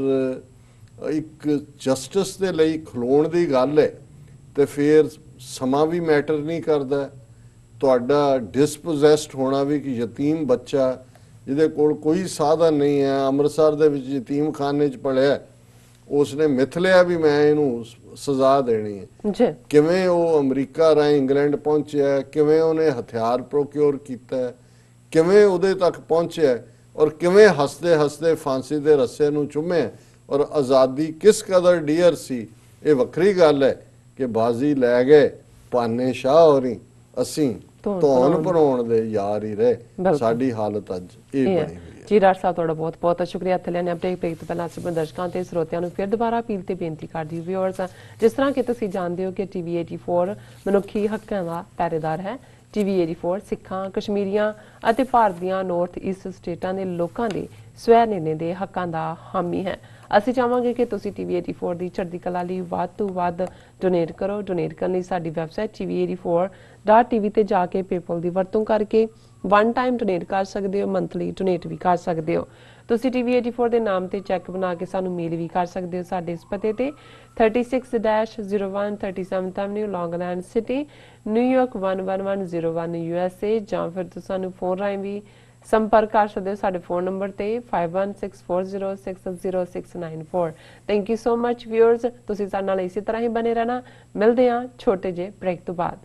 ਇੱਕ ਜਸਟਿਸ ਦੇ ਲਈ ਖਲੋਣ ਦੀ ਗੱਲ ਹੈ ਤੇ ਫਿਰ ਸਮਾਂ ਵੀ ਮੈਟਰ ਨਹੀਂ ਕਰਦਾ। ਤੁਹਾਡਾ ਡਿਸਪੋਜ਼ੈਸਡ ਹੋਣਾ ਵੀ ਕਿ ਯਤੀਮ ਬੱਚਾ ਜਿਹਦੇ ਕੋਲ ਕੋਈ ਸਾਧਨ ਨਹੀਂ ਹੈ, ਅੰਮ੍ਰਿਤਸਰ ਦੇ ਵਿੱਚ ਯਤੀਮ ਖਾਨੇ 'ਚ ਪੜਿਆ, ਉਸਨੇ ਮਿਥ ਲਿਆ ਵੀ ਮੈਂ ਇਹਨੂੰ ਸਜ਼ਾ ਦੇਣੀ ਹੈ। ਕਿਵੇਂ ਉਹ ਅਮਰੀਕਾ ਰਾਹੀਂ ਇੰਗਲੈਂਡ ਪਹੁੰਚਿਆ, ਕਿਵੇਂ ਉਹਨੇ ਹਥਿਆਰ ਪ੍ਰੋਕਿਓਰ ਕੀਤਾ, ਕਿਵੇਂ ਉਹਦੇ ਤੱਕ ਪਹੁੰਚਿਆ, ਔਰ ਕਿਵੇਂ ਹੱਸਦੇ ਹੱਸਦੇ ਫਾਂਸੀ ਦੇ ਰੱਸੇ ਨੂੰ ਚੁੰਮਿਆ। ਔਰ ਆਜ਼ਾਦੀ ਕਿਸ ਕਦਰ ਡੀਅਰ ਸੀ, ਇਹ ਵੱਖਰੀ ਗੱਲ ਹੈ ਕਿ ਬਾਜ਼ੀ ਲੈ ਗਏ ਭਾਨੇ ਸ਼ਾਹ ਹੋਰੀ, ਅਸੀਂ ਧੌਣ ਭਰਾਉਣ ਦੇ ਯਾਰ ਹੀ ਰਹੇ। ਸਾਡੀ ਹਾਲਤ ਅੱਜ ਇਹ ਬਣੀ ਹੋਈ ਹੈ। ਜੀ ਡਾਕਟਰ ਸਾਹਿਬ ਤੁਹਾਡਾ ਬਹੁਤ ਬਹੁਤ ਸ਼ੁਕਰੀਆ। ਥੱਲੇ ਨੇ ਅਪਡੇਟ ਬ੍ਰੇਕ ਤੋਂ ਪਹਿਲਾਂ ਆਪਣੇ ਦਰਸ਼ਕਾਂ ਤੇ ਸਰੋਤਿਆਂ ਨੂੰ ਫਿਰ ਦੁਬਾਰਾ ਅਪੀਲ ਤੇ ਬੇਨਤੀ ਕਰਦੀ ਵਿਊਅਰਸ, ਜਿਸ ਤਰ੍ਹਾਂ ਕਿ ਤੁਸੀਂ ਜਾਣਦੇ ਹੋ ਕਿ ਟੀਵੀ 84 ਮਨੁੱਖੀ ਹੱਕਾਂ ਦਾ ਪਹਿਰੇਦਾਰ ਹੈ। ਟੀਵੀ 84 ਸਿੱਖਾਂ, ਕਸ਼ਮੀਰੀਆਂ ਅਤੇ ਭਾਰਤ ਦੀਆਂ ਨਾਰਥ ਈਸਟ ਸਟੇਟਾਂ ਦੇ ਲੋਕਾਂ ਦੇ ਸਵੈ ਨਿਰਣੇ ਦੇ ਹੱਕਾਂ ਦਾ ਹਾਮੀ ਹੈ। ਅਸੀਂ ਚਾਹਾਂਗੇ ਕਿ ਤੁਸੀਂ ਟੀਵੀ 84 ਦੀ ਚੜ੍ਹਦੀ ਕਲਾ ਲਈ ਵੱਧ ਤੋਂ ਵੱਧ ਡੋਨੇਟ ਕਰੋ। ਡੋਨੇਟ ਕਰਨ ਲਈ ਸਾਡੀ ਵੈਬਸਾਈਟ tv84.tv ਤੇ ਜਾ ਕੇ ਪੇਪਲ ਦੀ ਵਰਤੋਂ ਕਰਕੇ ਵਨ ਟਾਈਮ ਡੋਨੇਟ ਕਰ ਸਕਦੇ ਹੋ, ਮੰਥਲੀ ਡੋਨੇਟ ਵੀ ਕਰ ਸਕਦੇ ਹੋ। ਤੁਸੀਂ ਟੀਵੀ 84 ਦੇ ਨਾਮ ਤੇ ਚੈੱਕ ਬਣਾ ਕੇ ਸਾਨੂੰ ਮੇਲ ਵੀ ਕਰ ਸਕਦੇ ਹੋ ਸਾਡੇ ਇਸ ਪਤੇ ਤੇ 36-01 37th Avenue, Long Island City, New York 11101 USA, ਜਾਂ ਫਿਰ ਤੁਸੀਂ ਸਾਨੂੰ ਫੋਨ ਰਾਹੀਂ ਵੀ ਸੰਪਰਕ ਕਰ ਸਕਦੇ ਹੋ ਸਾਡੇ ਫੋਨ ਨੰਬਰ ਤੇ 5164060694। Thank you so much viewers, ਤੁਸੀਂ ਸਾਡੇ ਨਾਲ ਇਸੇ ਤਰ੍ਹਾਂ ਹੀ ਬਨੇ ਰਹਿਣਾ। ਮਿਲਦੇ ਹਾਂ ਛੋਟੇ ਜਿਹੇ ਬ੍ਰੇਕ ਤੋਂ ਬਾਅਦ।